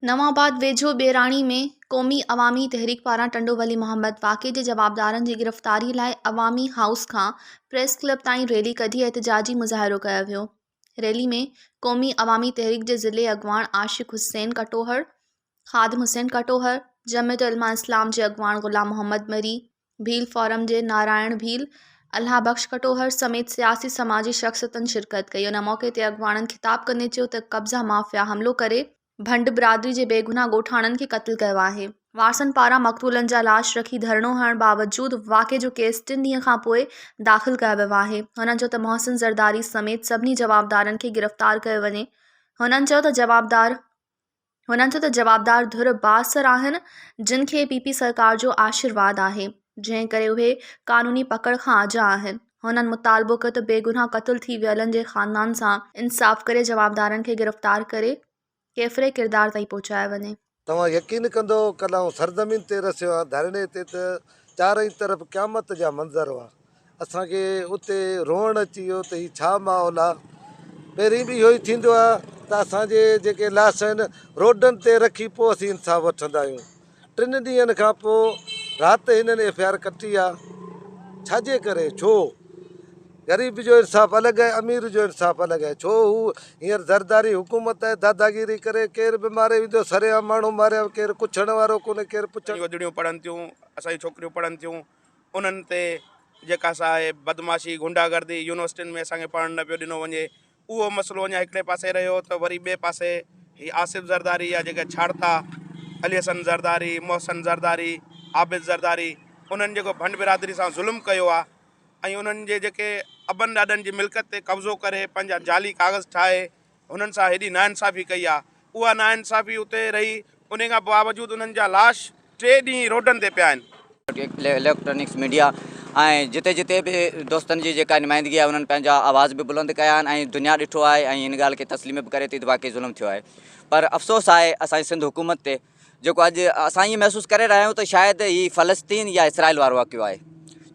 नवाबाद वेझो बेराणी में क़ौमी अवामी तहरीक पारां टंडो वली मोहम्मद वाक़े जे जवाबदारनि जी गिरफ़्तारी लाइ अवामी हाउस खां प्रेस क्लब ताईं रैली कढी एहतिजाजी मुज़ाहिरो कयो वियो। रैली में क़ौमी अवामी तहरीक जे ज़िले अॻवान आशिक़ हुसैन कटोहर, ख़ादिम हुसैन कटोहर, जमियत उलमा इस्लाम जे अॻवान ग़ुलाम मोहम्मद मरी, भील फोरम जे नारायण भील, अल्लाह बख्श कटोहर समेत सियासी समाजी शख़्सियतुनि शिरकत कई। उन मौक़े ते अॻवाननि ख़िताब कंदे चयो त कब्ज़ा माफ़िया हमिलो करे भंड बिरादरी जे बेगुनाह ॻोठाणनि खे क़त्ल कयो आहे। वारसनि पारां मक़तूलनि जा लाश रखी धरणो हणण बावजूदि वाक़े जो केस 3 ॾींहं खां पोइ दाख़िल कयो वियो आहे। हुननि चयो त मोहसिन ज़रदारी समेत सभिनी जवाबदारनि खे गिरफ़्तार कयो वञे। हुननि चयो त जवाबदार धुर बासर आहिनि, जिन खे पीपी सरकार जो आशीर्वाद आहे, जंहिं करे उहे क़ानूनी पकड़ खां आजा आहिनि। हुननि मुतालबो कयो त बेगुनाह क़त्ल थी वियलनि जे ख़ानदान सां इंसाफ़ करे जवाबदारनि खे गिरफ़्तार करे केफ़रे किरदार ताईं पहुचायो वञे। तव्हां यकीन कंदो कल्ह सरज़मीन ते रसियो आहे धरणे ते त चारई तरफ़ क़यामत जा मंज़र हुआ। असांखे उते रोअण अची वियो त हीउ छा माहौल आहे। पहिरीं बि इहो ई थींदो आहे त असांजे जेके लाश आहिनि रोडनि ते रखी पोइ असीं इंसाफ़ वठंदा आहियूं। 3 ॾींहंनि खां पोइ राति हिननि एफ आई आर कटी आहे। छाजे करे? छो ग़रीब जो इंसाफ़ अलॻि आहे, अमीर जो इंसाफ़ अलॻि आहे। छो हू हींअर ज़रदारी हुकूमत आहे, दादागिरी करे केरु बि मारे वेंदो, सरेआम माण्हू मारिया, केरु पुछण वारो कोन्हे, केरु पुछण। वॾड़ियूं पढ़नि थियूं, असांजी छोकिरियूं पढ़नि थियूं, उन्हनि ते जेका आहे बदमाशी गुंडागर्दी यूनिवर्सिटियुनि में असांखे पढ़णु न पियो ॾिनो वञे, उहो मसइलो अञा हिकिड़े पासे रहियो त वरी ॿिए पासे ही आसिफ़ ज़रदारी या जेके छाड़ता अली हसन ज़रदारी, मोहसिन ज़रदारी, आबिद ज़रदारी, उन्हनि जेको भंड बिरादरी सां ज़ुल्म कयो आहे ऐं उन्हनि जे जेके अबनि ॾाॾनि जी मिल्कियत ते कब्ज़ो करे पंहिंजा जाली कागज़ ठाहे हुननि सां हेॾी नाइंसाफ़ी कई आहे। उहा नाइंसाफ़ी उते रही, उन खां बावजूदि उन्हनि जा लाश 3 ॾींहं रोडनि ते पिया आहिनि। इलेक्ट्रॉनिक्स मीडिया ऐं जिते जिते बि दोस्तनि जी जेका नुमाइंदगी आहे उन्हनि पंहिंजा आवाज़ बि बुलंद कया आहिनि ऐं दुनिया ॾिठो आहे ऐं हिन ॻाल्हि खे तस्लीम बि करे थी त वाक़ई ज़ुल्म थियो आहे। पर अफ़सोस आहे असांजी सिंध हुकूमत ते, जेको अॼु असां ईअं महसूसु करे रहिया आहियूं त शायदि हीउ फ़लस्तीन या इसराइल वारो वाक़ियो आहे।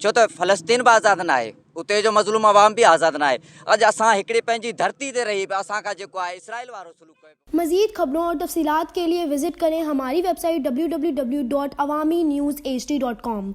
छो त फ़लस्तीन बि आज़ादु न आहे, उते जो मज़लूम अवाम बि आज़ादु न आहे। अॼु असां हिकिड़ी पंहिंजी धरती ते रही बि असांखां जेको आहे इसराइल वारो सलूक कयो। मज़ीद खबरों और तफसीलात के लिए विजिट करें हमारी वेबसाइट www.awamiNewsHD.com।